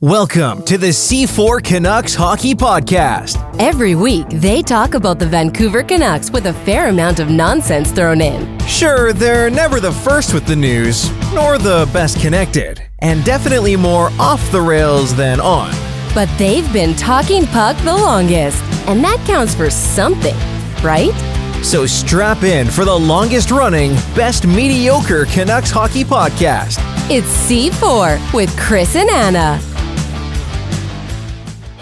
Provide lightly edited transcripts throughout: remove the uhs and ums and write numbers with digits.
Welcome to the C4 Canucks Hockey Podcast. Every week, they talk about the Vancouver Canucks with a fair amount of nonsense thrown in. Sure, they're never the first with the news, nor the best connected, and definitely more off the rails than on. But they've been talking puck the longest, and that counts for something, right? So strap in for the longest running, best mediocre Canucks Hockey Podcast. It's C4 with Chris and Anna.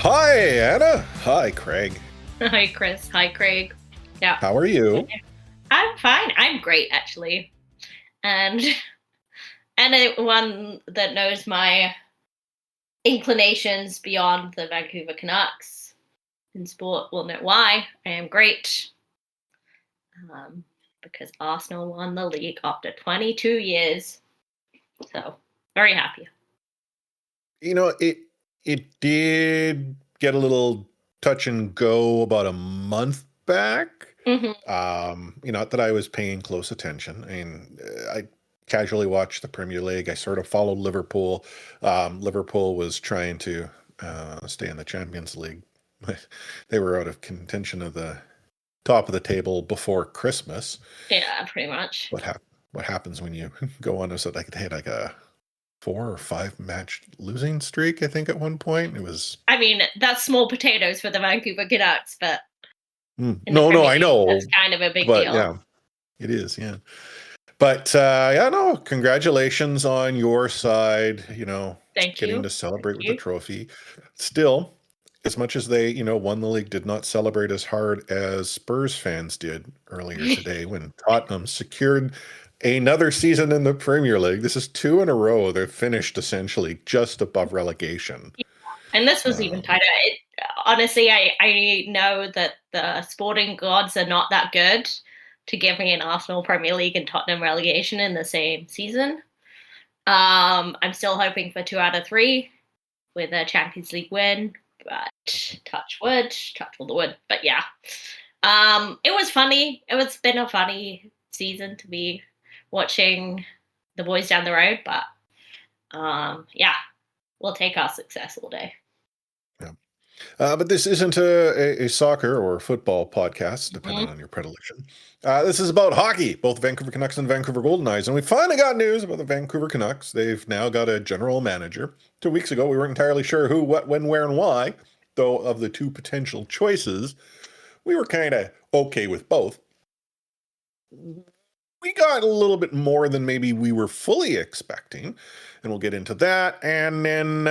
Hi, Anna. Hi, Craig. Hi, Chris. Hi, Craig. Yeah. How are you? I'm fine. I'm great, actually. And anyone that knows my inclinations beyond the Vancouver Canucks in sport will know why. I am great. Because Arsenal won the league after 22 years. So, very happy. You know, it did get a little touch and go about a month back. Mm-hmm. Not that I was paying close attention. I mean, I casually watched the Premier League. I sort of followed Liverpool. Liverpool was trying to stay in the Champions League. They were out of contention of the top of the table before Christmas. Yeah, pretty much. What happens when you go on so like they had like a 4 or 5 match losing streak, I think, at one point. It was. I mean, that's small potatoes for the Vancouver Canucks, but No, I know. That's kind of a big but deal. Yeah, it is. Yeah, but congratulations on your side. Thank getting you. to celebrate Thank with the you. trophy. Still, as much as they won the league, did not celebrate as hard as Spurs fans did earlier today when Tottenham secured another season in the Premier League. This is 2 in a row. They're finished essentially just above relegation. Yeah. And this was even tighter. Honestly, I know that the sporting gods are not that good to give me an Arsenal Premier League and Tottenham relegation in the same season. I'm still hoping for 2 out of 3 with a Champions League win, but touch all the wood. But yeah, it was funny. It's been a funny season to be watching the boys down the road, but we'll take our success all day. Yeah. But this isn't a soccer or football podcast, depending on your predilection. This is about hockey, both Vancouver Canucks and Vancouver Goldeneyes. And we finally got news about the Vancouver Canucks. They've now got a general manager. 2 weeks ago, we weren't entirely sure who, what, when, where, and why. Though of the 2 potential choices, we were kind of okay with both. We got a little bit more than maybe we were fully expecting, and we'll get into that. And then,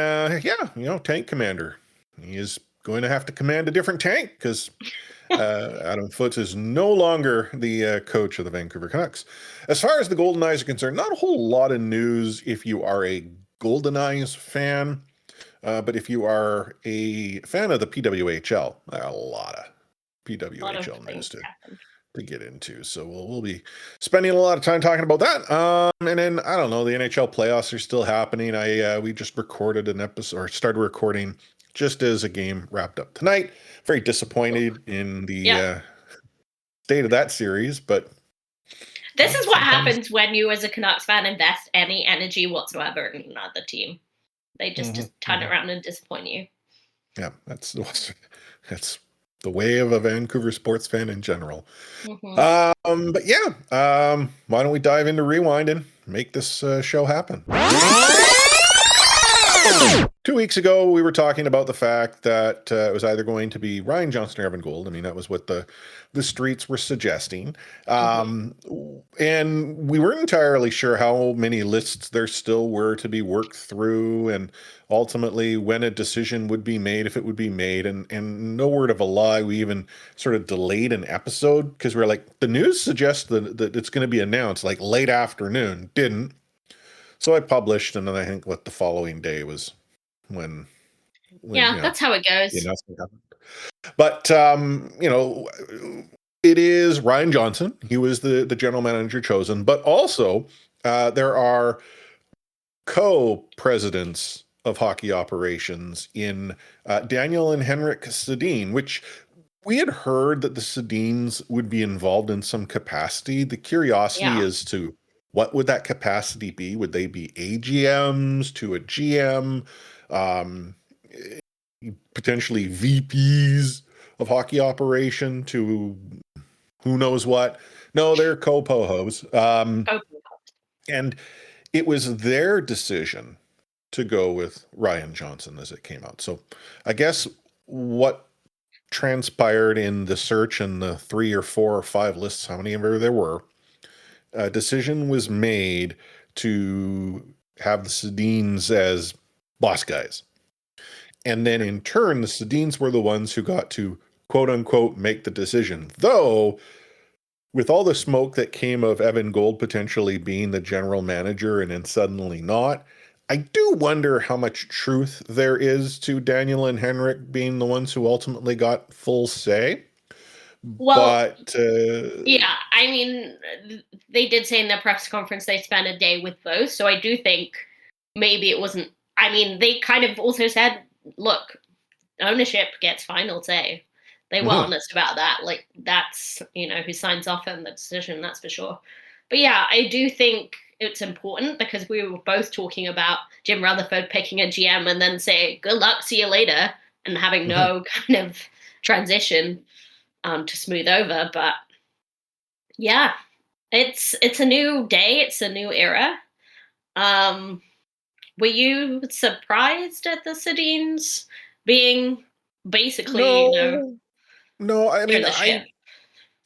tank commander. He is going to have to command a different tank because Adam Foote is no longer the coach of the Vancouver Canucks. As far as the Goldeneyes are concerned, not a whole lot of news if you are a Goldeneyes fan, but if you are a fan of the PWHL, a lot of PWHL news to get into. So we'll be spending a lot of time talking about that. And then, I don't know, the NHL playoffs are still happening. We just recorded an episode, or started recording just as a game wrapped up tonight. Very disappointed in the state of that series, but this is what happens when you as a Canucks fan invest any energy whatsoever in another team. They just turn around and disappoint you. Yeah, that's the way of a Vancouver sports fan in general. Why don't we dive into Rewind and make this show happen? 2 weeks ago, we were talking about the fact that it was either going to be Ryan Johnson or Evan Gould. I mean, that was what the streets were suggesting. And we weren't entirely sure how many lists there still were to be worked through, and ultimately when a decision would be made, if it would be made. And no word of a lie, we even sort of delayed an episode because we're like, the news suggests that it's going to be announced like late afternoon. Didn't. So I published, and then I think the following day was when that's how it goes. The announcement happened. But it is Ryan Johnson. He was the general manager chosen, but also there are co-presidents of hockey operations in Daniel and Henrik Sedin, which we had heard that the Sedins would be involved in some capacity. The curiosity is to what would that capacity be? Would they be AGMs to a GM? um, potentially VPs of hockey operation to who knows what. No, they're co-pohos. And it was their decision to go with Ryan Johnson as it came out. So I guess what transpired in the search and the 3 or 4 or 5 lists, how many ever there were, a decision was made to have the Sedins as boss guys. And then in turn, the Sedins were the ones who got to quote unquote make the decision. Though, with all the smoke that came of Evan Gold potentially being the general manager and then suddenly not, I do wonder how much truth there is to Daniel and Henrik being the ones who ultimately got full say. Well, but yeah, I mean, they did say in their press conference they spent a day with both, so I do think maybe it wasn't. I mean, they kind of also said, look, ownership gets final say. They were honest about that. Like, that's, who signs off on the decision, that's for sure. But yeah, I do think it's important because we were both talking about Jim Rutherford picking a GM and then say, good luck, see you later, and having no kind of transition to smooth over. But yeah, it's a new day. It's a new era. Were you surprised at the Sedins being basically, No, I mean, the ship?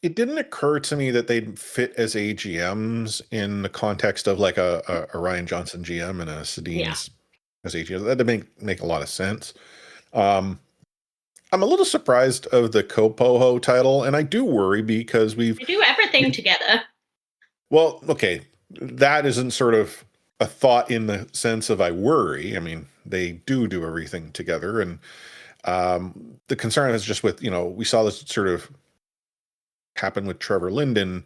it didn't occur to me that they'd fit as AGMs in the context of like a Ryan Johnson GM and a Sedins as AGMs. That'd make a lot of sense. I'm a little surprised of the co-poho title, and I do worry because We do everything together. Well, okay, that isn't sort of a thought in the sense of I worry. I mean, they do everything together, and the concern is just with, we saw this sort of happen with Trevor Linden,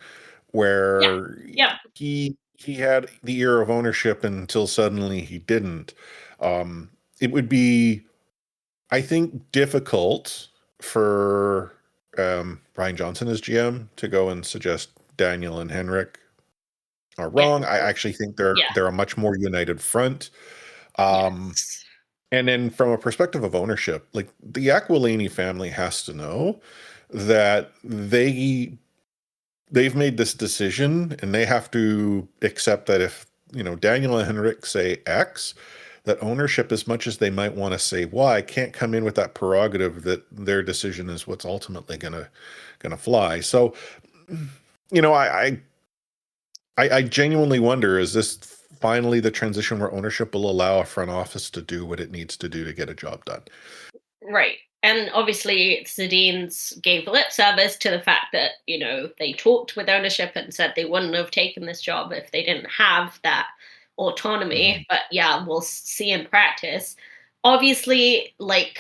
where he had the ear of ownership until suddenly he didn't. It would be, I think, difficult for Ryan Johnson as GM to go and suggest Daniel and Henrik are wrong. I actually think they're a much more united front. And then from a perspective of ownership, like the Aquilini family has to know that they've made this decision and they have to accept that if, Daniel and Henrik say X, that ownership, as much as they might want to say Y, can't come in with that prerogative that their decision is what's ultimately gonna fly. So, I genuinely wonder, is this finally the transition where ownership will allow a front office to do what it needs to do to get a job done? Right. And obviously, Sedins gave lip service to the fact that, they talked with ownership and said they wouldn't have taken this job if they didn't have that autonomy. But yeah, we'll see in practice. Obviously, like,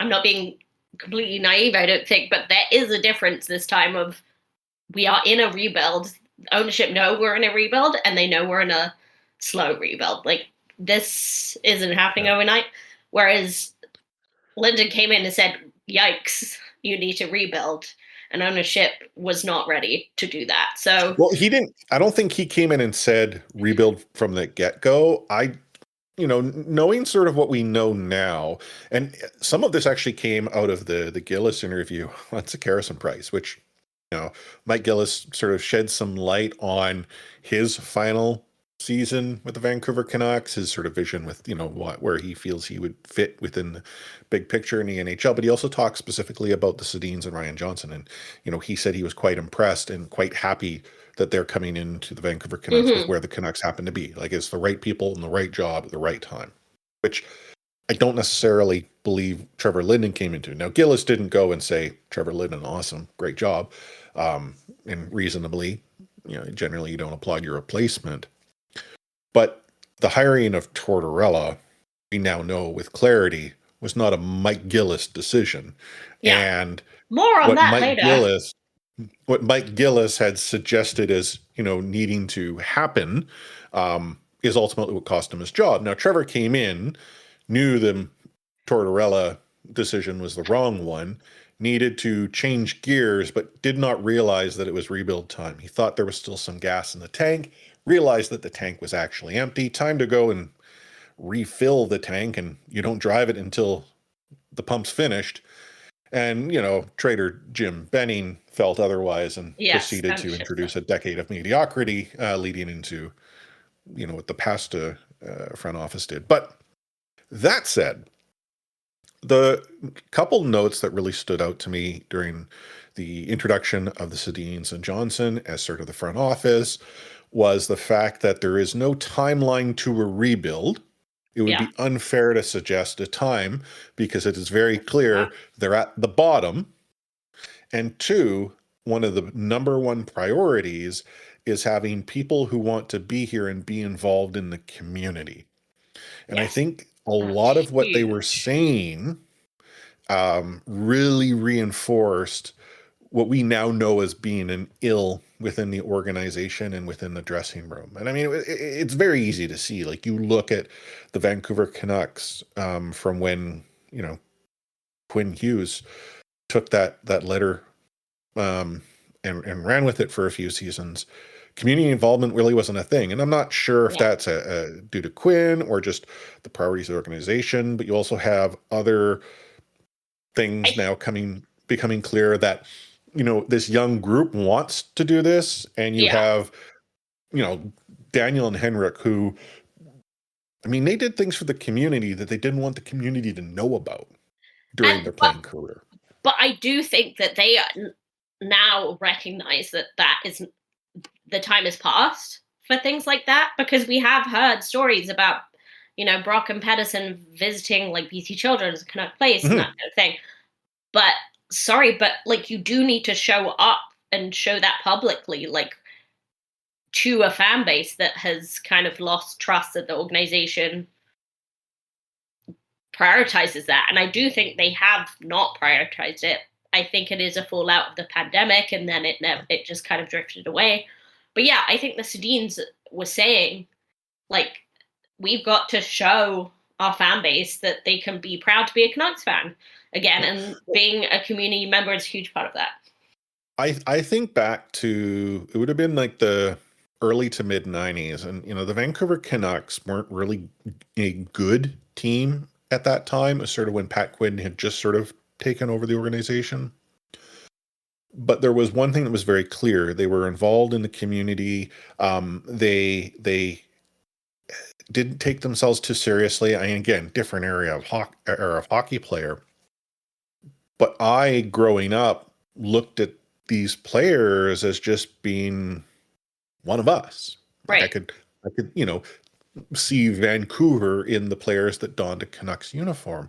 I'm not being completely naive, I don't think, but there is a difference this time of we are in a rebuild. Ownership know we're in a rebuild, and they know we're in a slow rebuild. Like, this isn't happening overnight. Whereas Linden came in and said, yikes, you need to rebuild. And ownership was not ready to do that. So, well, I don't think he came in and said rebuild from the get-go. Knowing sort of what we know now, and some of this actually came out of the Gillis interview on Sakaris and Price, which, Mike Gillis sort of shed some light on his final season with the Vancouver Canucks, his sort of vision with, where he feels he would fit within the big picture in the NHL. But he also talked specifically about the Sedins and Ryan Johnson. And, he said he was quite impressed and quite happy that they're coming into the Vancouver Canucks with where the Canucks happen to be. Like, it's the right people in the right job at the right time, which I don't necessarily believe Trevor Linden came into. Now, Gillis didn't go and say, Trevor Linden, awesome, great job. And reasonably, generally you don't applaud your replacement. But the hiring of Tortorella, we now know with clarity, was not a Mike Gillis decision. yeah. And More on that later. What Mike Gillis had suggested as, needing to happen, is ultimately what cost him his job. Now, Trevor came in, knew the Tortorella decision was the wrong one, needed to change gears, but did not realize that it was rebuild time. He thought there was still some gas in the tank, realized that the tank was actually empty. Time to go and refill the tank and you don't drive it until the pump's finished. And, trader Jim Benning felt otherwise and Yes, proceeded to introduce a decade of mediocrity, leading into, what the past front office did. But that said, the couple notes that really stood out to me during the introduction of the Sedins and Johnson as sort of the front office was the fact that there is no timeline to a rebuild. It would be unfair to suggest a time because it is very clear they're at the bottom. And two, one of the number one priorities is having people who want to be here and be involved in the community. And I think a lot of what they were saying really reinforced what we now know as being an ill within the organization and within the dressing room. And I mean, it's very easy to see. Like, you look at the Vancouver Canucks from when, Quinn Hughes took that letter and ran with it for a few seasons. Community involvement really wasn't a thing. And I'm not sure if that's due to Quinn or just the priorities of the organization, but you also have other things now becoming clear that, this young group wants to do this. And you have, Daniel and Henrik, who, I mean, they did things for the community that they didn't want the community to know about during their playing career. But I do think that they now recognize that is the time has passed for things like that, because we have heard stories about, Brock and Pedersen visiting like BC Children's Canuck Place and that kind of thing. But sorry, but like, you do need to show up and show that publicly, like, to a fan base that has kind of lost trust that the organization prioritizes that. And I do think they have not prioritized it. I think it is a fallout of the pandemic, and then it just kind of drifted away. But yeah, I think the Sedins were saying, like, we've got to show our fan base that they can be proud to be a Canucks fan again, and being a community member is a huge part of that. I think back to, it would have been like the early to mid 90s, and the Vancouver Canucks weren't really a good team at that time. It was sort of when Pat Quinn had just sort of taken over the organization. But there was one thing that was very clear: they were involved in the community. They didn't take themselves too seriously. I mean, again, different area of hockey player. But I, growing up, looked at these players as just being one of us. Right. Like I could, see Vancouver in the players that donned a Canucks uniform.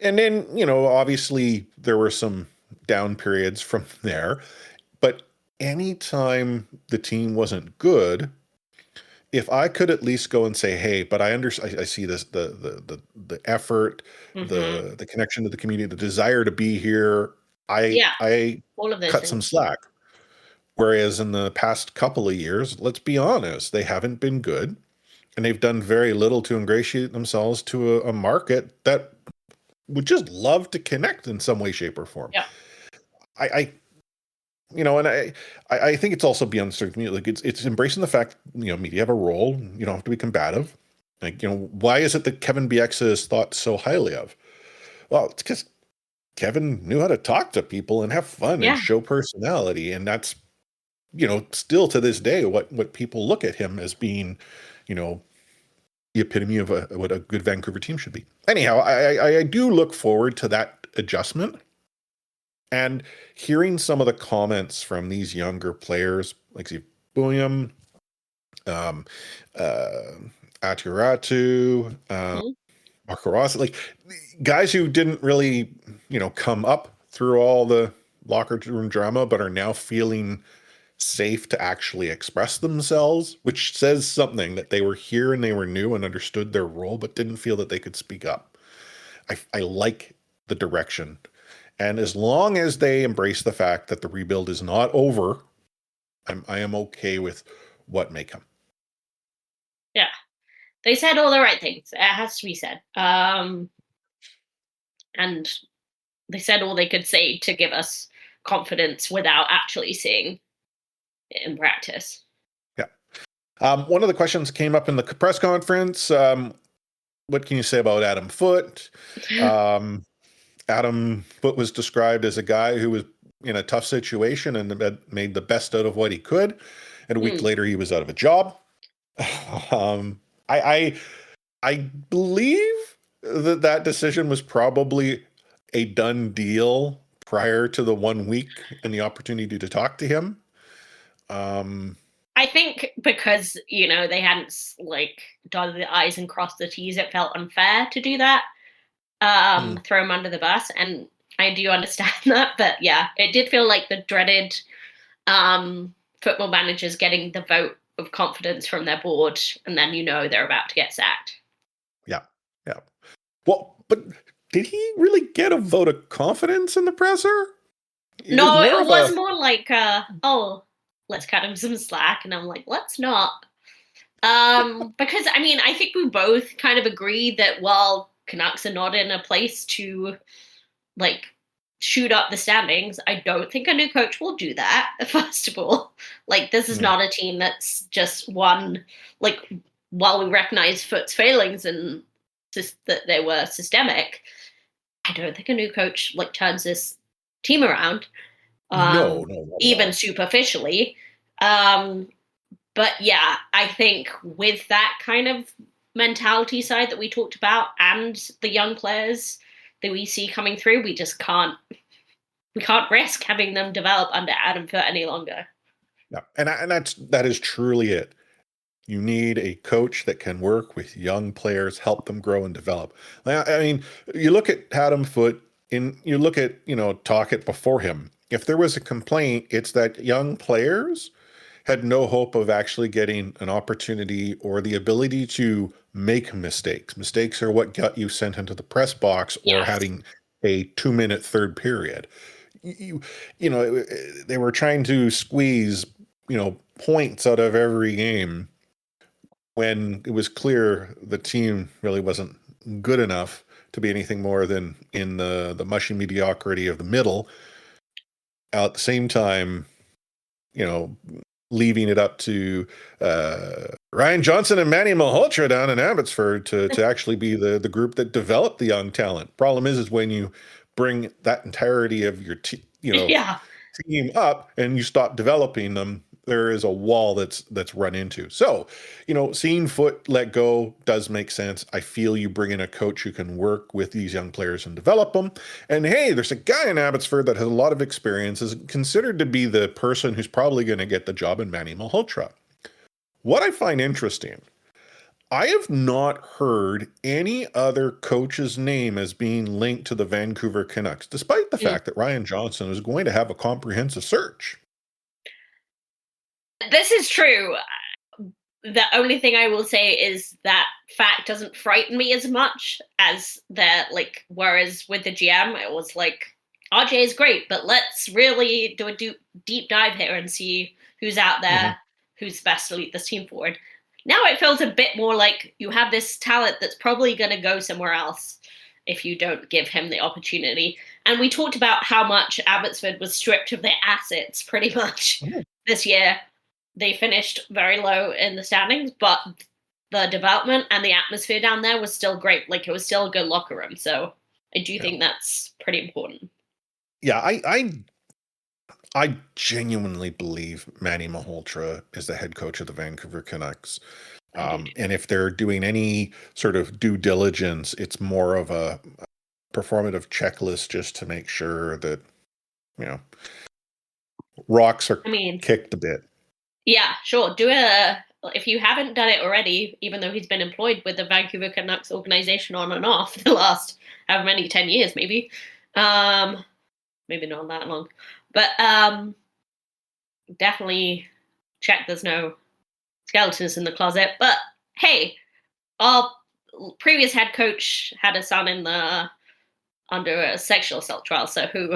And then, obviously there were some down periods from there. But anytime the team wasn't good, if I could at least go and say, hey, but I see this, the effort, the connection to the community, the desire to be here, I all of those cut things. some slack. Whereas in the past couple of years, let's be honest, they haven't been good, and they've done very little to ingratiate themselves to a market that would just love to connect in some way, shape, or form. Yeah. I think it's also beyond certain, like, it's embracing the fact, media have a role. You don't have to be combative. Like, why is it that Kevin Bieksa is thought so highly of? Well, it's because Kevin knew how to talk to people and have fun and show personality. And that's, still to this day, what people look at him as being, the epitome of what a good Vancouver team should be. Anyhow, I do look forward to that adjustment. And hearing some of the comments from these younger players, like Steve William, Aturatu, Marco Rossi, like guys who didn't really, come up through all the locker room drama, but are now feeling safe to actually express themselves, which says something that they were here and they were new and understood their role, but didn't feel that they could speak up. I like the direction. And as long as they embrace the fact that the rebuild is not over, I am okay with what may come. Yeah. They said all the right things. It has to be said. And they said all they could say to give us confidence without actually seeing it in practice. Yeah. One of the questions came up in the press conference. what can you say about Adam Foote? Adam Foote was described as a guy who was in a tough situation and had made the best out of what he could. And a week later, he was out of a job. I believe that decision was probably a done deal prior to the 1 week and the opportunity to talk to him. I think because, they hadn't dotted the I's and crossed the T's, it felt unfair to do that. Throw him under the bus. And I do understand that. But yeah, it did feel like the dreaded football managers getting the vote of confidence from their board. And then, they're about to get sacked. Yeah. Well, but did he really get a vote of confidence in the presser? No, it was more like, let's cut him some slack. And I'm like, let's not. Because, I think we both kind of agree that while Canucks are not in a place to, shoot up the standings, I don't think a new coach will do that, first of all. This is not a team that's just won, while we recognize Foote's failings and just that they were systemic, I don't think a new coach, turns this team around. No. Even superficially. But yeah, I think with that kind of mentality side that we talked about and the young players that we see coming through, we just can't risk having them develop under Adam Foote any longer. Yeah, and that is truly it. You need a coach that can work with young players, help them grow and develop. You look at Adam Foote, you look at, Tocchet before him. If there was a complaint, it's that young players had no hope of actually getting an opportunity or the ability to make mistakes. Mistakes are what got you sent into the press box or having a 2-minute third period. They were trying to squeeze, points out of every game when it was clear the team really wasn't good enough to be anything more than in the mushy mediocrity of the middle. At the same time, leaving it up to Ryan Johnson and Manny Malhotra down in Abbotsford to actually be the group that developed the young talent. Problem is when you bring that entirety of your team up and you stop developing them, there is a wall that's run into. So, seeing Foote let go does make sense. I feel you bring in a coach who can work with these young players and develop them. And hey, there's a guy in Abbotsford that has a lot of experience, is considered to be the person who's probably going to get the job in Manny Malhotra. What I find interesting, I have not heard any other coach's name as being linked to the Vancouver Canucks, despite the fact that Ryan Johnson is going to have a comprehensive search. This is true. The only thing I will say is that fact doesn't frighten me as much as that, whereas with the GM, it was RJ is great, but let's really do a deep dive here and see who's out there, who's best to lead this team forward. Now it feels a bit more like you have this talent that's probably going to go somewhere else if you don't give him the opportunity. And we talked about how much Abbotsford was stripped of their assets pretty much this year. They finished very low in the standings, but the development and the atmosphere down there was still great. It was still a good locker room. So I do think that's pretty important. Yeah, I genuinely believe Manny Malhotra is the head coach of the Vancouver Canucks. And if they're doing any sort of due diligence, it's more of a performative checklist just to make sure that, rocks are kicked a bit. Yeah, sure. If you haven't done it already, even though he's been employed with the Vancouver Canucks organization on and off for the last however many 10 years, maybe. Maybe not that long. But definitely check there's no skeletons in the closet. But hey, our previous head coach had a son under a sexual assault trial. So who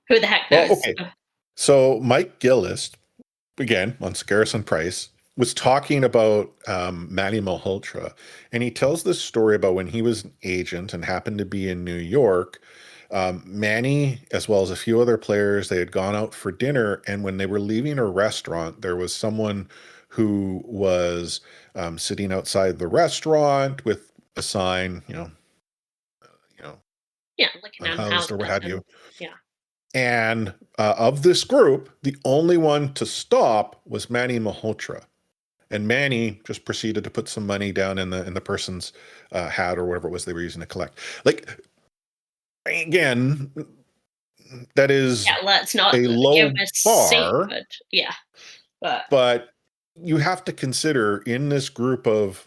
the heck knows? Well, okay. So Mike Gillis, again, on Scarce and Price, was talking about Manny Malhotra, and he tells this story about when he was an agent and happened to be in New York. Manny, as well as a few other players, they had gone out for dinner, and when they were leaving a restaurant, there was someone who was sitting outside the restaurant with assign, Yeah, like an unhoused or what have you. Yeah. And of this group, the only one to stop was Manny Malhotra. And Manny just proceeded to put some money down in the person's hat or whatever it was they were using to collect. Like, again, that is let's not a low bar. Yeah. But you have to consider in this group of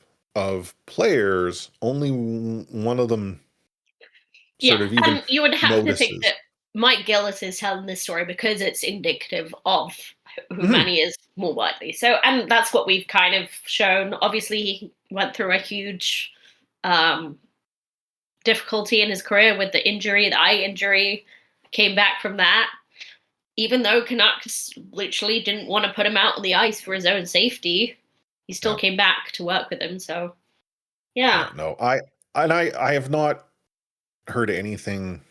players, only one of them sort of even and you would have notices. to think that Mike Gillis is telling this story because it's indicative of who Manny is more widely. So, and that's what we've kind of shown. Obviously, he went through a huge difficulty in his career with the injury, the eye injury, came back from that. Even though Canucks literally didn't want to put him out on the ice for his own safety, he still came back to work with him. So, yeah. No, I have not heard anything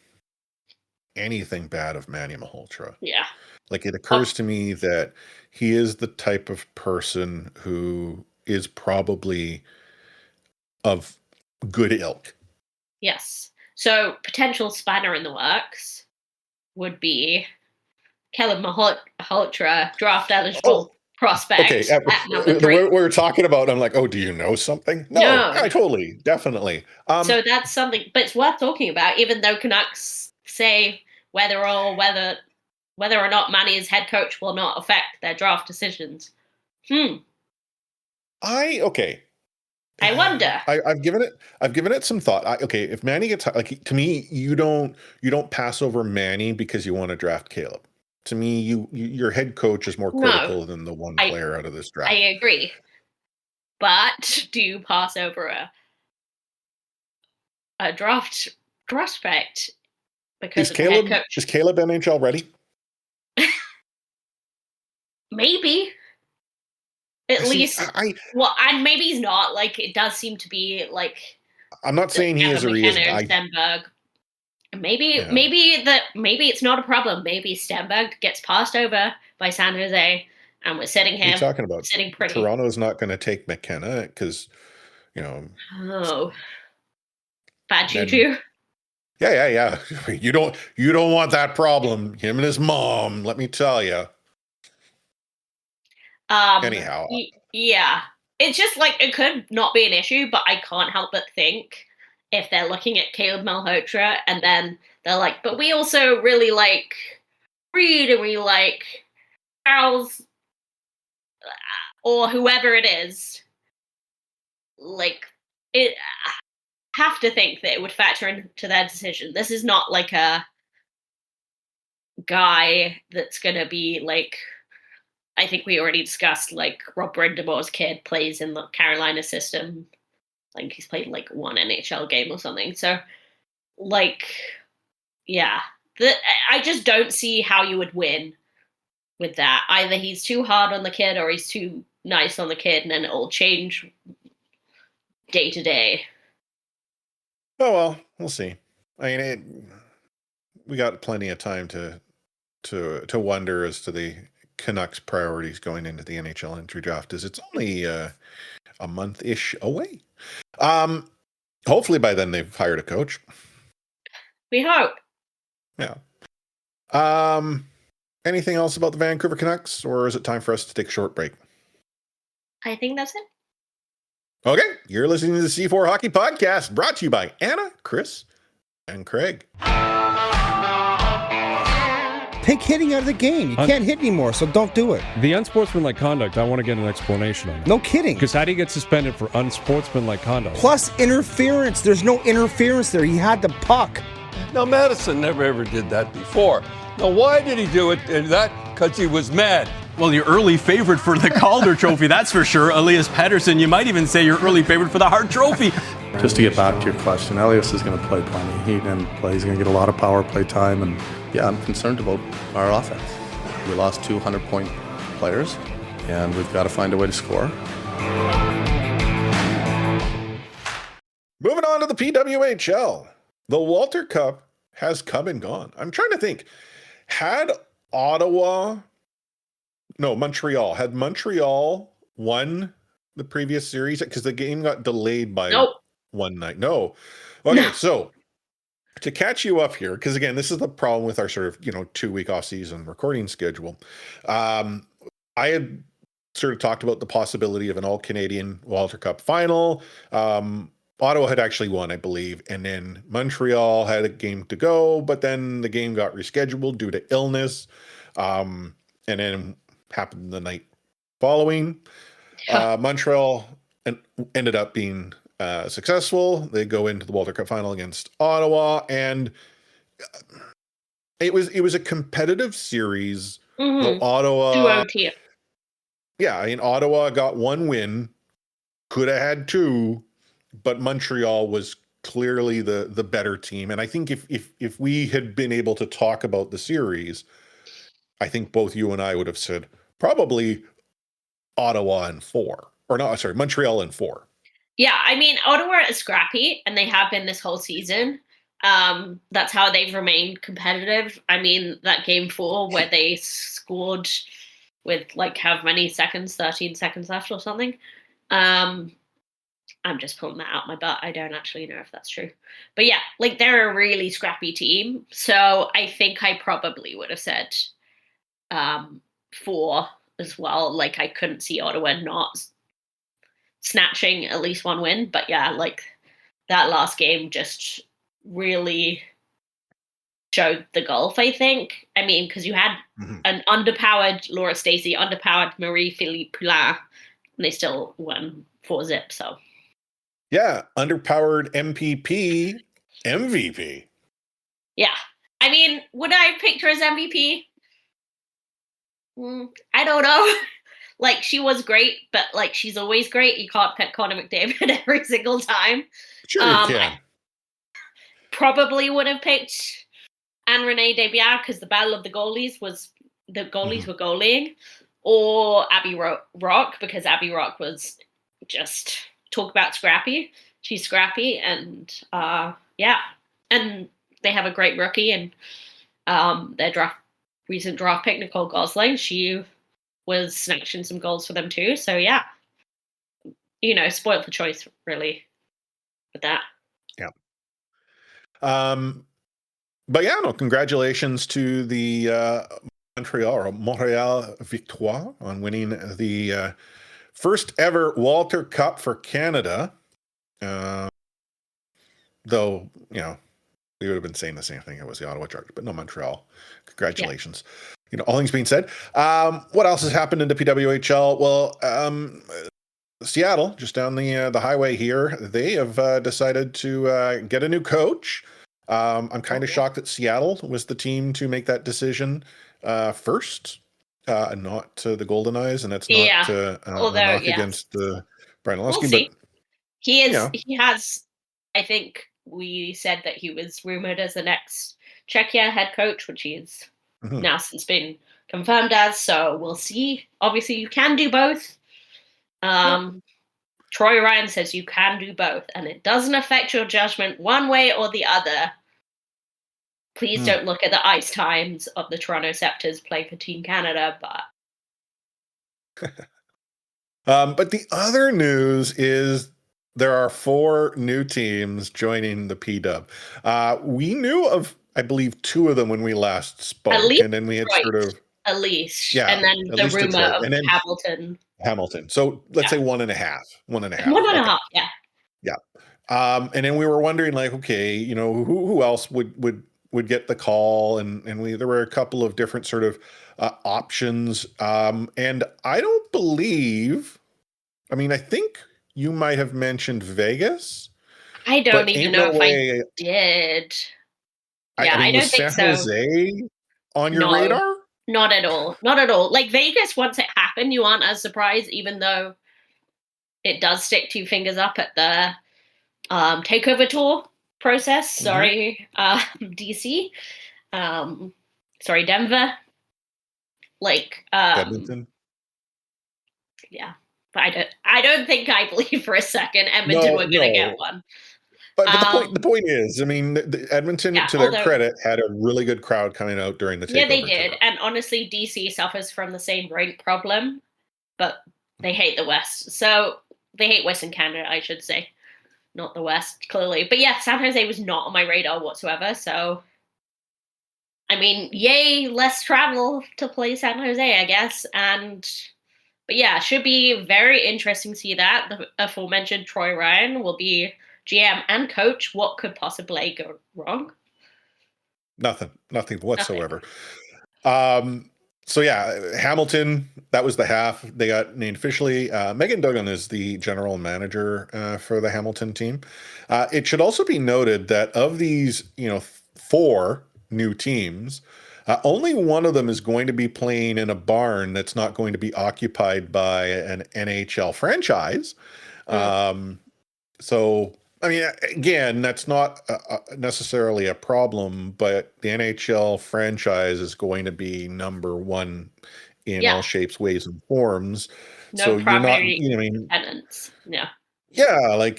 bad of Manny Malhotra. Yeah. Like, it occurs to me that he is the type of person who is probably of good ilk. Yes. So, potential spanner in the works would be Caleb Malhotra, draft eligible prospect. Okay, at number 3. the way we were talking about, I'm like, oh, do you know something? No. I totally, definitely. So that's something, but it's worth talking about, even though Canucks say whether or not Manny as head coach will not affect their draft decisions. I wonder. I've given it some thought. If Manny gets, like, to me, you don't pass over Manny because you want to draft Caleb. To me, your head coach is more critical than the one player out of this draft. I agree. But do you pass over a draft prospect because is Caleb NHL ready? Maybe. At least. And maybe he's not. Like, it does seem to be like. I'm not saying he is or he isn't. Stenberg. Maybe it's not a problem. Maybe Stenberg gets passed over by San Jose, and we're sitting here. You're talking about sitting pretty. Toronto's not going to take McKenna because, Oh, bad juju. Yeah. You don't want that problem. Him and his mom. Let me tell you. Anyhow. Yeah, it's just like it could not be an issue, but I can't help but think. If they're looking at Caleb Malhotra and then they're like, but we also really like Reed and we like Charles or whoever it is, like, it have to think that it would factor into their decision. This is not like a guy that's going to be like, I think we already discussed, like, Rob Brindamore's kid plays in the Carolina system. Like, he's played, like, one NHL game or something. So, like, yeah. I just don't see how you would win with that. Either he's too hard on the kid or he's too nice on the kid, and then it'll change day to day. Oh, well, we'll see. I mean, we got plenty of time to wonder as to the Canucks' priorities going into the NHL entry draft, as it's only a month-ish away. Hopefully by then they've hired a coach. We hope. Yeah. Anything else about the Vancouver Canucks, or is it time for us to take a short break? I think that's it. Okay, you're listening to the C4 Hockey Podcast, brought to you by Anna, Chris, and Craig. Take hitting out of the game. You can't hit anymore, so don't do it. The unsportsmanlike conduct, I want to get an explanation on that. No kidding. Because how do you get suspended for unsportsmanlike conduct? Plus interference. There's no interference there. He had the puck. Now, Madison never ever did that before. Now, why did he do it? Because he was mad. Well, your early favorite for the Calder Trophy, that's for sure. Elias Pettersson, you might even say your early favorite for the Hart Trophy. Just to get back to your question, Elias is going to play plenty. He didn't play. He's going to get a lot of power play time. And, yeah, I'm concerned about our offense. We lost 200-point players, and we've got to find a way to score. Moving on to the PWHL. The Walter Cup has come and gone. I'm trying to think. Had Montreal won the previous series? Because the game got delayed by one night. No. Okay, so to catch you up here, because again, this is the problem with our sort of 2-week off-season recording schedule. I had sort of talked about the possibility of an all-Canadian Walter Cup final. Ottawa had actually won, I believe, and then Montreal had a game to go, but then the game got rescheduled due to illness, and then happened the night following. Montreal ended up being successful. They go into the Walter Cup final against Ottawa, and it was a competitive series. Though Ottawa, yeah, I mean, Ottawa got one win, could have had two, but Montreal was clearly the better team. And I think if we had been able to talk about the series, I think both you and I would have said probably Ottawa in 4, or no, sorry, Montreal in 4. Yeah, I mean, Ottawa is scrappy, and they have been this whole season. That's how they've remained competitive. I mean, that game 4 where they scored with like how many seconds, 13 seconds left or something. I'm just pulling that out my butt. I don't actually know if that's true. But yeah, like they're a really scrappy team. So I think I probably would have said 4 as well. Like I couldn't see Ottawa not snatching at least one win. But yeah, like that last game just really showed the gulf, I think. I mean, because you had an underpowered Laura Stacey, underpowered Marie-Philippe Poulin, and they still won 4-0. So yeah, underpowered MVP. Yeah. I mean, would I have picked her as MVP? I don't know. Like, she was great, but, like, she's always great. You can't pick Connor McDavid every single time. Sure you can. I probably would have picked Anne-Renee Desbiens because the battle of the goalies was the goalies were goalying, or Abby Rock because Abby Rock was just talk about scrappy. She's scrappy, and yeah, and they have a great rookie, and their recent draft pick Nicole Gosling, she was snatching some goals for them too. So yeah, spoiled for choice really with that. Yeah. But yeah, no, congratulations to the Montreal Victoire on winning the first ever Walter Cup for Canada. Though, we would have been saying the same thing. It was the Ottawa Chargers, but no, Montreal. Congratulations. Yeah. All things being said, what else has happened in the PWHL? Well, Seattle, just down the highway here, they have decided to get a new coach. I'm kind of shocked that Seattle was the team to make that decision first, not the Goldeneyes, and that's not a knock against Brian Olszewski. We'll he is. He has. I think we said that he was rumored as the next Czechia head coach, which he's now since been confirmed as. So we'll see. Obviously, you can do both. Troy Ryan says you can do both, and it doesn't affect your judgment one way or the other. Please don't look at the ice times of the Toronto Scepters playing for Team Canada, but the other news is there are 4 new teams joining the PW. We knew of, I believe, 2 of them when we last spoke, and then we had sort of at least, and then the rumor of Hamilton. So let's say 1.5. 1.5, yeah. Yeah. And then we were wondering, like, okay, who else would get the call, and there were a couple of different sort of options. And I don't believe, I think you might have mentioned Vegas. I don't even know if I did. Yeah, I don't think so. Was San Jose on your radar? Not at all. Not at all. Like Vegas, once it happened, you aren't as surprised, even though it does stick 2 fingers up at the takeover tour process. Sorry, DC. Sorry, Denver. Like Edmonton. Yeah, but I don't think I believe for a second Edmonton were going to get one. But the point is, the Edmonton, to their credit, had a really good crowd coming out during the takeover. Yeah, they did. Tour. And honestly, DC suffers from the same rink problem, but they hate the West. So they hate Western Canada, I should say. not the West, clearly. But yeah, San Jose was not on my radar whatsoever. So, I mean, yay, less travel to play San Jose, I guess. But yeah, should be very interesting to see that. The aforementioned Troy Ryan will be GM and coach. What could possibly go wrong? Nothing whatsoever. So yeah, Hamilton, that was the half. They got named officially. Megan Duggan is the general manager for the Hamilton team. It should also be noted that of these, 4 new teams, only one of them is going to be playing in a barn that's not going to be occupied by an NHL franchise. So, I mean, again, that's not necessarily a problem, but the NHL franchise is going to be number one in all shapes, ways, and forms. No so primary you're not, tenants. Yeah. Yeah, like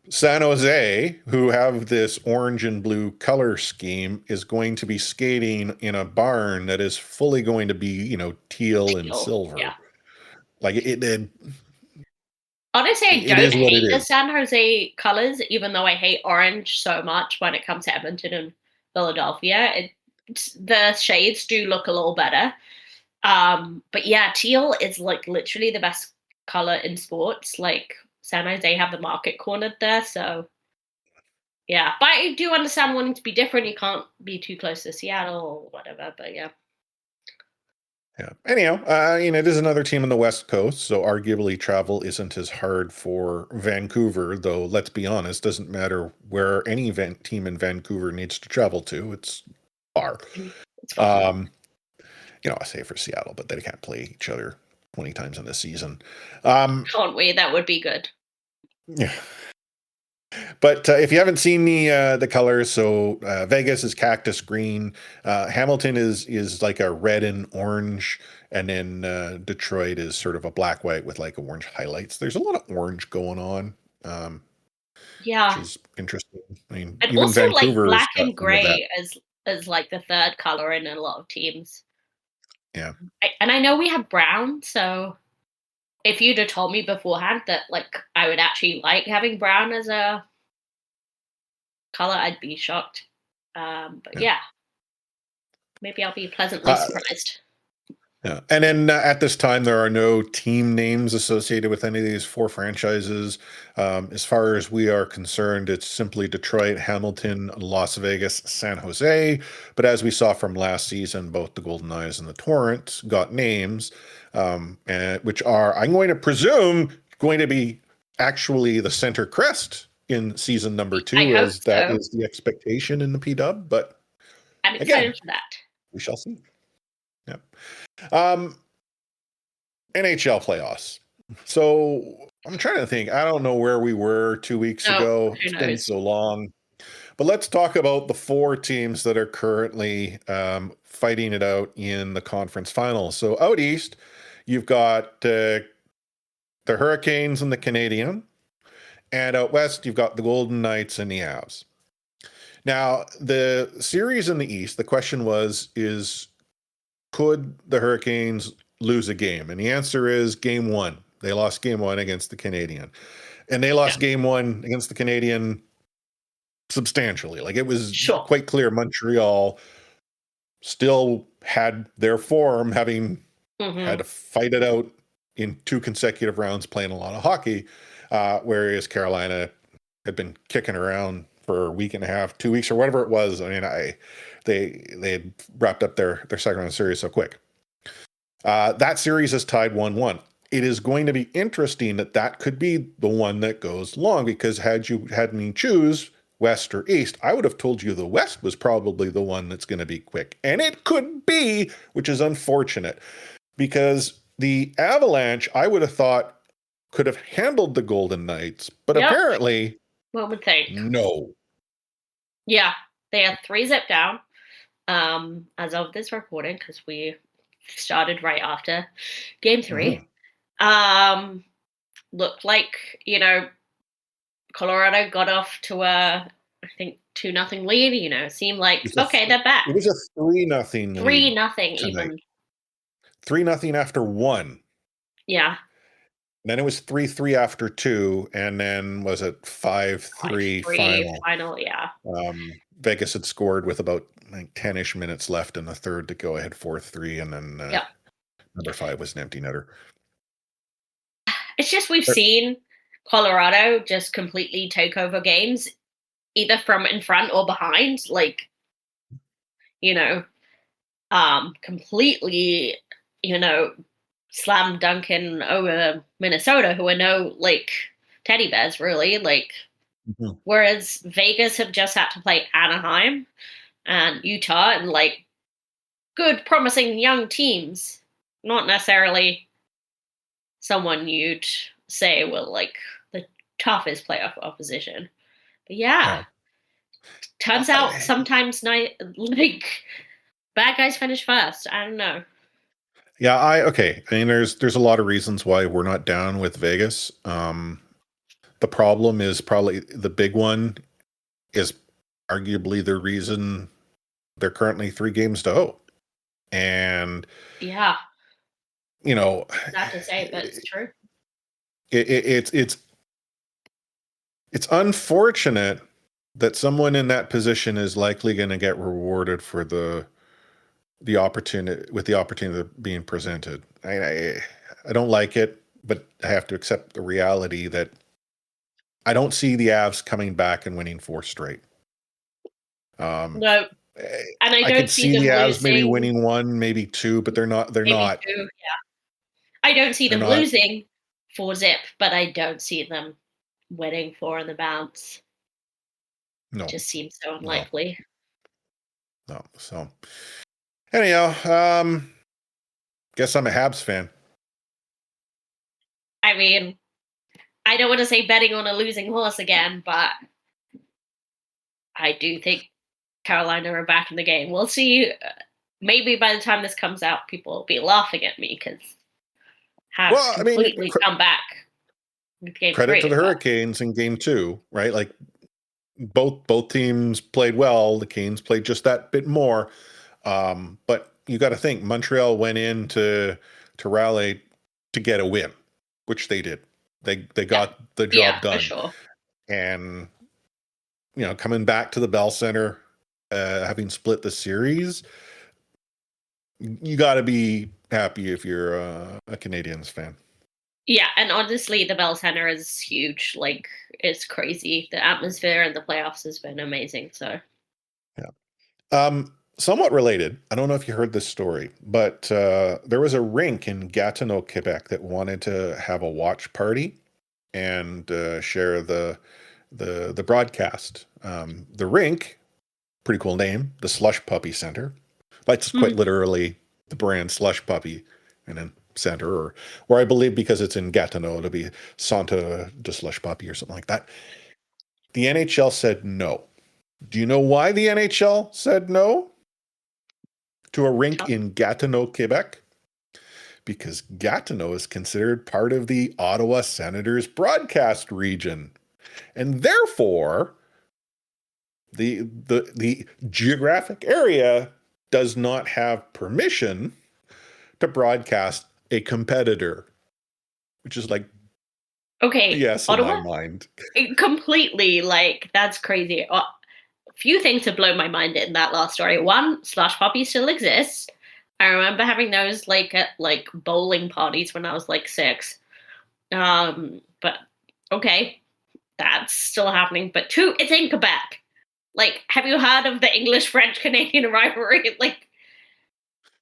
San Jose, who have this orange and blue color scheme, is going to be skating in a barn that is fully going to be, teal and silver. Yeah. Like honestly, I it don't is what hate it the is. San Jose colors, even though I hate orange so much when it comes to Edmonton and Philadelphia. The shades do look a little better. But yeah, teal is like literally the best color in sports. Like San Jose have the market cornered there, so yeah. But I do understand wanting to be different. You can't be too close to Seattle or whatever. But yeah. Yeah. Anyhow, it is another team on the West Coast, so arguably travel isn't as hard for Vancouver. Though, let's be honest, doesn't matter where any team in Vancouver needs to travel to. It's far. It's far. I say for Seattle, but they can't play each other 20 times in the season. Can't we? That would be good. Yeah. But if you haven't seen the colors, so Vegas is cactus green, Hamilton is like a red and orange, and then Detroit is sort of a black white with like orange highlights. There's a lot of orange going on, yeah, which is interesting. I mean, and even also Vancouver like black and gray as like the third color in a lot of teams. Yeah, and I know we have brown, so if you'd have told me beforehand that like I would actually like having brown as a color, I'd be shocked. But yeah, maybe I'll be pleasantly surprised. Yeah, and then at this time, there are no team names associated with any of these 4 franchises. As far as we are concerned, it's simply Detroit, Hamilton, Las Vegas, San Jose. But as we saw from last season, both the Goldeneyes and the Torrents got names, which are, I'm going to presume, going to be actually the center crest in season number 2, as that is the expectation in the PW. But I'm excited for that. We shall see. Yeah. NHL playoffs. So I'm trying to think. I don't know where we were 2 weeks ago. It's been so long. But let's talk about the 4 teams that are currently fighting it out in the conference finals. So out east, you've got the Hurricanes and the Canadiens. And out west, you've got the Golden Knights and the Avs. Now, the series in the east, the question is could the Hurricanes lose a game? And the answer is game 1. They lost game 1 against the Canadian. And they lost game 1 against the Canadian substantially. Like, it was quite clear Montreal still had their form, having had to fight it out in 2 consecutive rounds playing a lot of hockey, whereas Carolina had been kicking around for a week and a half, 2 weeks, or whatever it was. I mean, they had wrapped up their second round series so quick. That series is tied 1-1. It is going to be interesting that could be the one that goes long, because had you had me choose West or East, I would have told you the West was probably the one that's going to be quick. And it could be, which is unfortunate, because the Avalanche, I would have thought, could have handled the Golden Knights, but apparently, one would think no. Yeah, they had 3 zip down as of this recording, because we started right after game 3. Looked like, Colorado got off to a, I think, 2-0 lead. It seemed like, they're back. It was a 3-0 3-0 even. 3-0 after 1. Yeah. Then it was 3-3 after 2, and then was it 5-3 final? Final, yeah. Vegas had scored with about 10-ish minutes left in the third to go ahead 4-3, and then number 5 was an empty netter. It's just we've seen Colorado just completely take over games, either from in front or behind, like, completely, slam dunking over Minnesota, who are no, like, teddy bears, really. Like, whereas Vegas have just had to play Anaheim and Utah and, like, good, promising young teams, not necessarily someone you'd say were, like, the toughest playoff opposition. But turns out sometimes like bad guys finish first. I don't know. Yeah, I mean, there's a lot of reasons why we're not down with Vegas. The problem is probably the big one is arguably the reason they're currently 3 games to 0. And not to say, but it's true. It's unfortunate that someone in that position is likely going to get rewarded for the opportunity being presented. I don't like it, but I have to accept the reality that I don't see the Avs coming back and winning 4 straight. No, and I could see the Avs losing. maybe winning 1, maybe 2, but they're not. They're not. 2, I don't see them losing 4-0, but I don't see them winning 4 in the bounce. No, it just seems so unlikely. No. So anyhow, guess I'm a Habs fan. I mean, I don't want to say betting on a losing horse again, but I do think Carolina are back in the game. We'll see. Maybe by the time this comes out, people will be laughing at me because Habs completely come back. Credit to the Hurricanes in game 2, right? Like both teams played well. The Canes played just that bit more. But you got to think Montreal went in to rally to get a win, which they did. They got the job done. For sure. And coming back to the Bell Center, having split the series, you got to be happy if you're a Canadiens fan. Yeah, and honestly, the Bell Center is huge. Like, it's crazy. The atmosphere and the playoffs has been amazing. So, somewhat related. I don't know if you heard this story, but there was a rink in Gatineau, Quebec, that wanted to have a watch party and share the broadcast. The rink, pretty cool name, the Slush Puppy Center. That's quite literally the brand Slush Puppy, and then Center, or I believe because it's in Gatineau, it'll be Santa de Slush Puppy or something like that. The NHL said no. Do you know why the NHL said no to a rink in Gatineau, Quebec? Because Gatineau is considered part of the Ottawa Senators broadcast region. And therefore, the geographic area does not have permission to broadcast a competitor, which is like, yes, Ottawa? In my mind. Completely, like, that's crazy. A few things have blown my mind in that last story. One, Slush Puppy still exists. I remember having those at bowling parties when I was 6. But okay, that's still happening. But 2, it's in Quebec. Have you heard of the English-French-Canadian rivalry?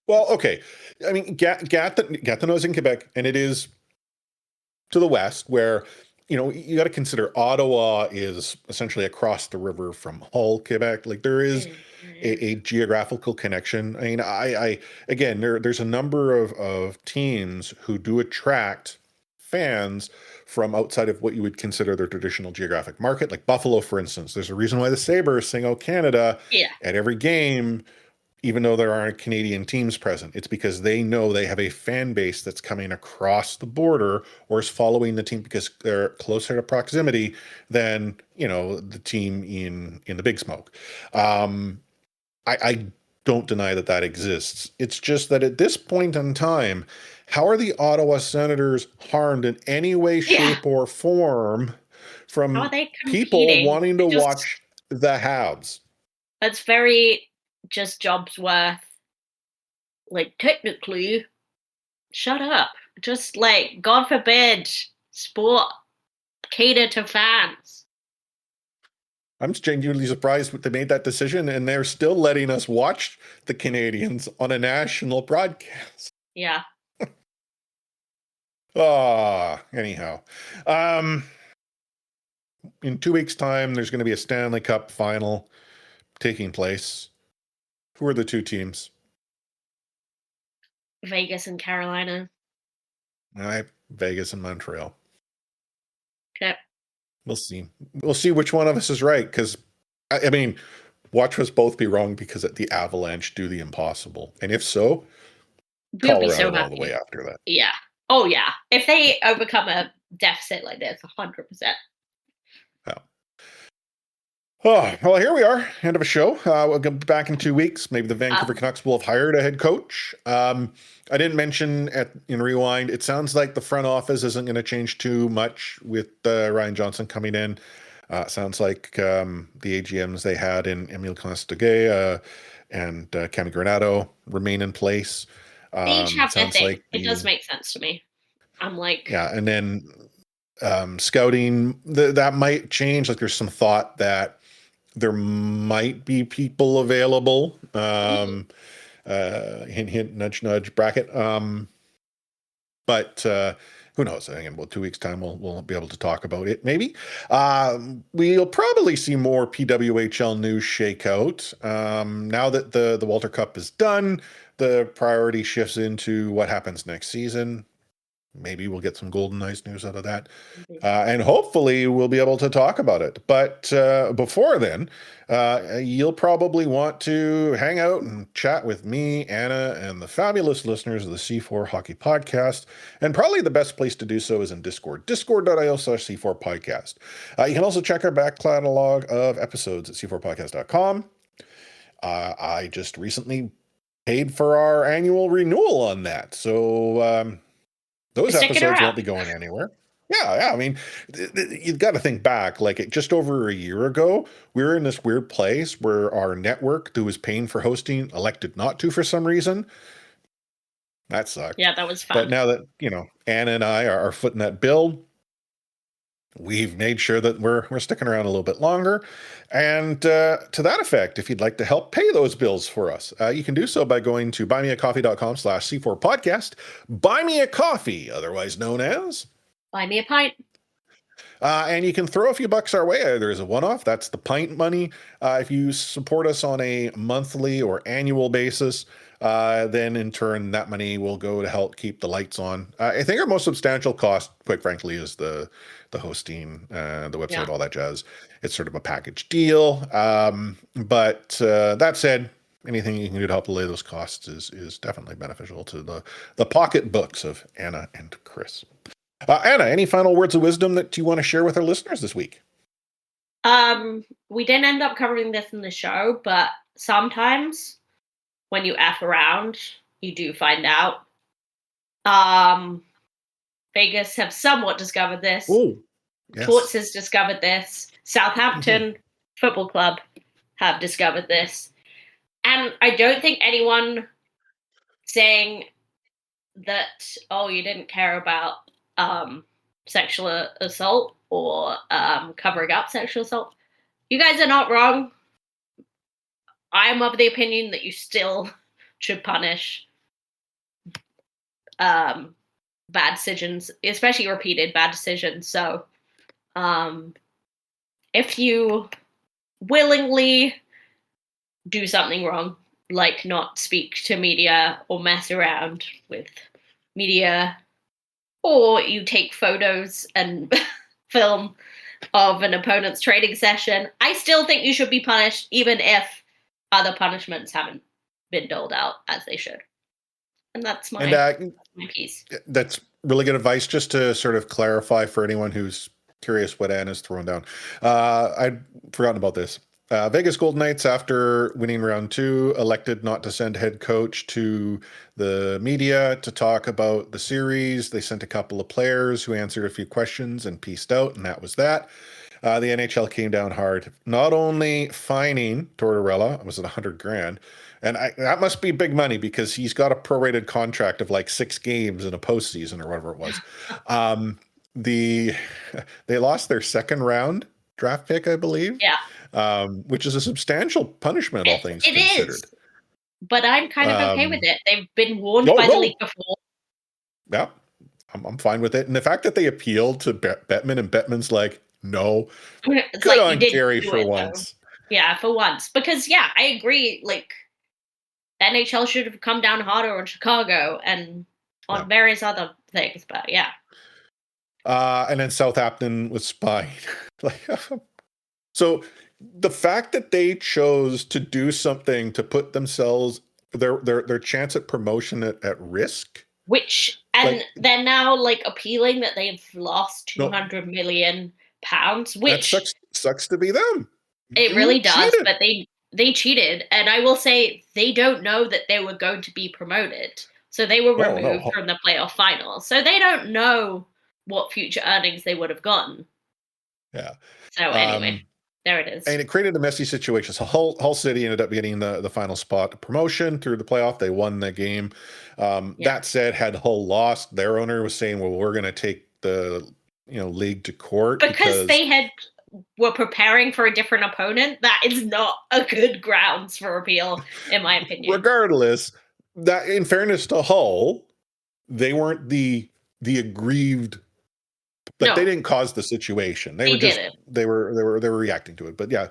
Well, okay. I mean, Gatineau is in Quebec, and it is to the west, where you got to consider Ottawa is essentially across the river from Hull, Quebec. There is a geographical connection. I mean, again, there's a number of teams who do attract fans from outside of what you would consider their traditional geographic market, like Buffalo, for instance. There's a reason why the Sabres sing "Oh Canada" at every game, even though there aren't Canadian teams present. It's because they know they have a fan base that's coming across the border or is following the team because they're closer to proximity than, the team in the Big Smoke. I don't deny that that exists. It's just that at this point in time, how are the Ottawa Senators harmed in any way, shape, or form from How are they people competing? wanting to Just- watch the Habs? That's very just jobs worth. Like, technically, shut up. Just like, God forbid, sport cater to fans. I'm genuinely surprised that they made that decision, and they're still letting us watch the Canadians on a national broadcast. Yeah. Anyhow. In 2 weeks' time, there's going to be a Stanley Cup final taking place. Who are the two teams? Vegas and Carolina. All right, Vegas and Montreal. Okay. We'll see. We'll see which one of us is right, because, I mean, watch us both be wrong because the Avalanche do the impossible. And if so, We'll be so Colorado all happy. the way after that. Yeah. Oh, yeah. If they overcome a deficit like this, 100%. Oh, well, here we are. End of a show. We'll get back in 2 weeks. Maybe the Vancouver Canucks will have hired a head coach. I didn't mention in Rewind, it sounds like the front office isn't going to change too much with Ryan Johnson coming in. Sounds like the AGMs they had in Emile Costaguet and Kenny Granado remain in place. They each have their sounds thing. like It does make sense to me. I'm like... Yeah, and then scouting, that might change. Like there's some thought that there might be people available. Hint, hint, nudge, nudge, bracket. But who knows? I think in about 2 weeks' time, we'll be able to talk about it. Maybe we'll probably see more PWHL news shake out. Now that the Walter Cup is done, the priority shifts into what happens next season. Maybe we'll get some Goldeneyes news out of that. And hopefully we'll be able to talk about it. But before then, you'll probably want to hang out and chat with me, Anna, and the fabulous listeners of the C4 Hockey Podcast. And probably the best place to do so is in Discord, discord.io/C4 Podcast. You can also check our back catalog of episodes at c4podcast.com. I just recently paid for our annual renewal on that. So... those episodes won't be going anywhere. Yeah. I mean, you've got to think back. Like just over a year ago, we were in this weird place where our network, who was paying for hosting, elected not to for some reason. That sucked. Yeah, that was fun. But now that Anna and I are footing that bill, we've made sure that we're sticking around a little bit longer. And to that effect, if you'd like to help pay those bills for us, you can do so by going to buymeacoffee.com/C4podcast. Buy Me a Coffee, otherwise known as Buy Me a Pint. And you can throw a few bucks our way, either as a one-off, that's the pint money. If you support us on a monthly or annual basis, then in turn, that money will go to help keep the lights on. I think our most substantial cost, quite frankly, is the hosting, the website, all that jazz. It's sort of a package deal. But that said, anything you can do to help allay those costs is definitely beneficial to the pocketbooks of Anna and Chris. Anna, any final words of wisdom that you want to share with our listeners this week? We didn't end up covering this in the show, but sometimes when you F around, you do find out. Vegas have somewhat discovered this. Oh, yes. Foote has discovered this. Southampton Football Club have discovered this. And I don't think anyone saying that, you didn't care about sexual assault or covering up sexual assault. You guys are not wrong. I'm of the opinion that you still should punish bad decisions, especially repeated bad decisions. So if you willingly do something wrong, like not speak to media or mess around with media, or you take photos and film of an opponent's training session, I still think you should be punished, even if other punishments haven't been doled out as they should. And that's my piece. That's really good advice. Just to sort of clarify for anyone who's curious what Anna's throwing down. I'd forgotten about this. Vegas Golden Knights, after winning round 2, elected not to send head coach to the media to talk about the series. They sent a couple of players who answered a few questions and pieced out, and that was that. The NHL came down hard, not only fining Tortorella, was it $100,000, and that must be big money because he's got a prorated contract of like 6 games in a postseason or whatever it was. They lost their second round draft pick, I believe. Yeah. Which is a substantial punishment, all things considered. It is. But I'm kind of okay with it. They've been warned by the league before. Yeah, I'm fine with it. And the fact that they appealed to Bettman, and Bettman's like, no. It's good like, on Gary for once. Though. Yeah, for once. Because, yeah, I agree. Like, NHL should have come down harder on Chicago and on various other things. But, yeah. And then Southampton was spying. So the fact that they chose to do something to put themselves, their chance at promotion at risk. Which, and they're now like appealing that they've lost £200 million, which that sucks to be them. It really does, but they cheated. And I will say they don't know that they were going to be promoted. So they were removed from the playoff final. So they don't know what future earnings they would have gotten. Yeah. So anyway, there it is. And it created a messy situation. So Hull City ended up getting the final spot promotion through the playoff. They won the game. That said, had Hull lost, their owner was saying, well, we're going to take the league to court. Because they were preparing for a different opponent. That is not a good grounds for appeal, in my opinion. Regardless, that in fairness to Hull, they weren't the aggrieved. Like they didn't cause the situation. They were reacting to it. But yeah,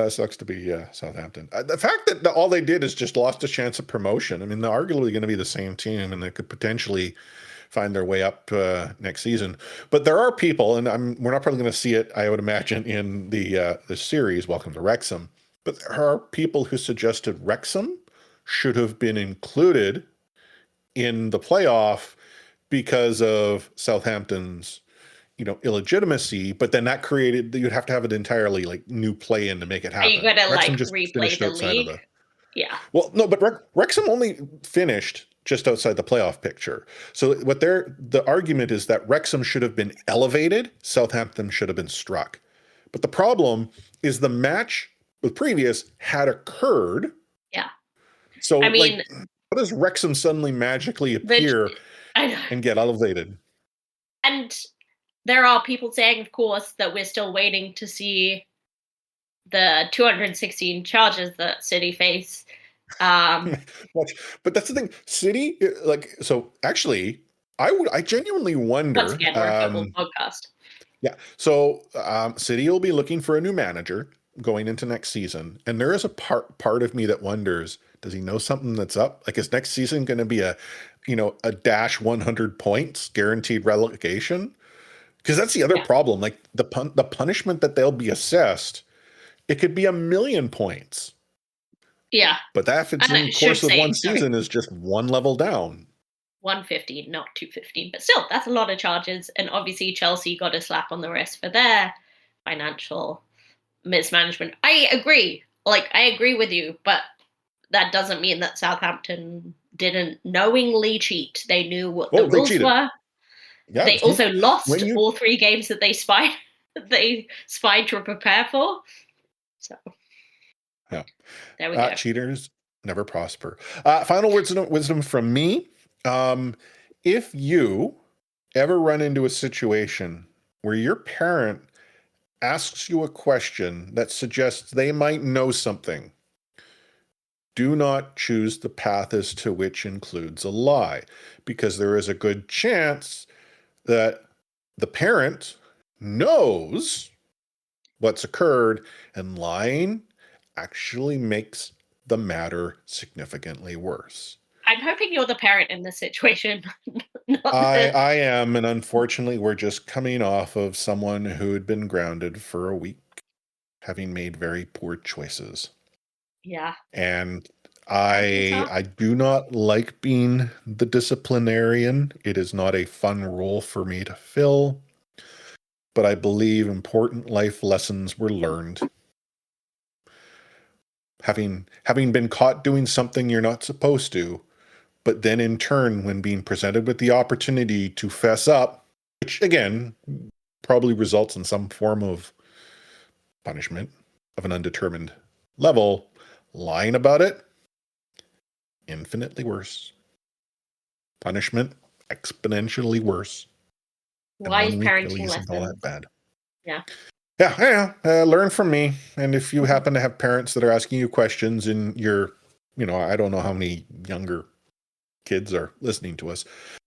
sucks to be Southampton. The fact that all they did is just lost a chance of promotion. I mean, they're arguably going to be the same team, and they could potentially find their way up next season. But there are people, and we're not probably going to see it, I would imagine, in the series. Welcome to Wrexham. But there are people who suggested Wrexham should have been included in the playoff because of Southampton's illegitimacy, but then that created, you'd have to have an entirely new play in to make it happen. Are you going to replay the league? Yeah. Well, no, but Wrexham only finished just outside the playoff picture. So the argument is that Wrexham should have been elevated, Southampton should have been struck. But the problem is the match with previous had occurred. Yeah. So I mean, how does Wrexham suddenly magically appear and get elevated? And there are people saying, of course, that we're still waiting to see the 216 charges that City face. But that's the thing. City, so actually, I genuinely wonder. Once again, we're a football podcast. Yeah. So City will be looking for a new manager going into next season. And there is a part of me that wonders, does he know something that's up? Like, is next season going to be a dash 100 points guaranteed relegation? Because that's the other problem. Like the punishment that they'll be assessed, it could be 1,000,000 points. Yeah. But that, if it's in the course of one season, is just one level down. 115, not 215. But still, that's a lot of charges. And obviously Chelsea got a slap on the wrist for their financial mismanagement. I agree. I agree with you, but that doesn't mean that Southampton didn't knowingly cheat. They knew what the rules were. Yeah, they also lost all 3 games that they spied to prepare for. So there we go. Cheaters never prosper. Final wisdom from me. If you ever run into a situation where your parent asks you a question that suggests they might know something, do not choose the path as to which includes a lie, because there is a good chance that the parent knows what's occurred, and lying actually makes the matter significantly worse. I'm hoping you're the parent in this situation. I am, and unfortunately, we're just coming off of someone who had been grounded for a week, having made very poor choices. Yeah. And I do not like being the disciplinarian. It is not a fun role for me to fill, but I believe important life lessons were learned. having been caught doing something you're not supposed to, but then in turn, when being presented with the opportunity to fess up, which again probably results in some form of punishment of an undetermined level, lying about it, infinitely worse. Punishment exponentially worse. Wise parenting really isn't all that lessons. bad. Yeah. Learn from me. And if you happen to have parents that are asking you questions and you're, I don't know how many younger kids are listening to us.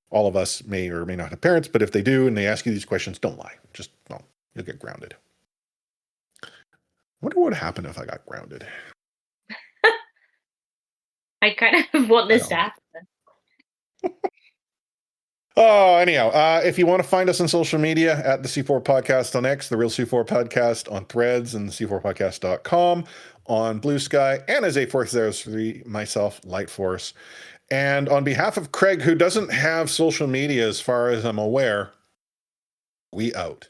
All of us may or may not have parents, but if they do and they ask you these questions, don't lie. Just, you'll get grounded. I wonder what would happen if I got grounded. I kind of want this to happen. Oh, anyhow, if you want to find us on social media at the C4 Podcast on X, the Real C4 Podcast on Threads, and c4podcast.com on Blue Sky, and as A403, myself, Lightforce. And on behalf of Craig, who doesn't have social media as far as I'm aware, we out.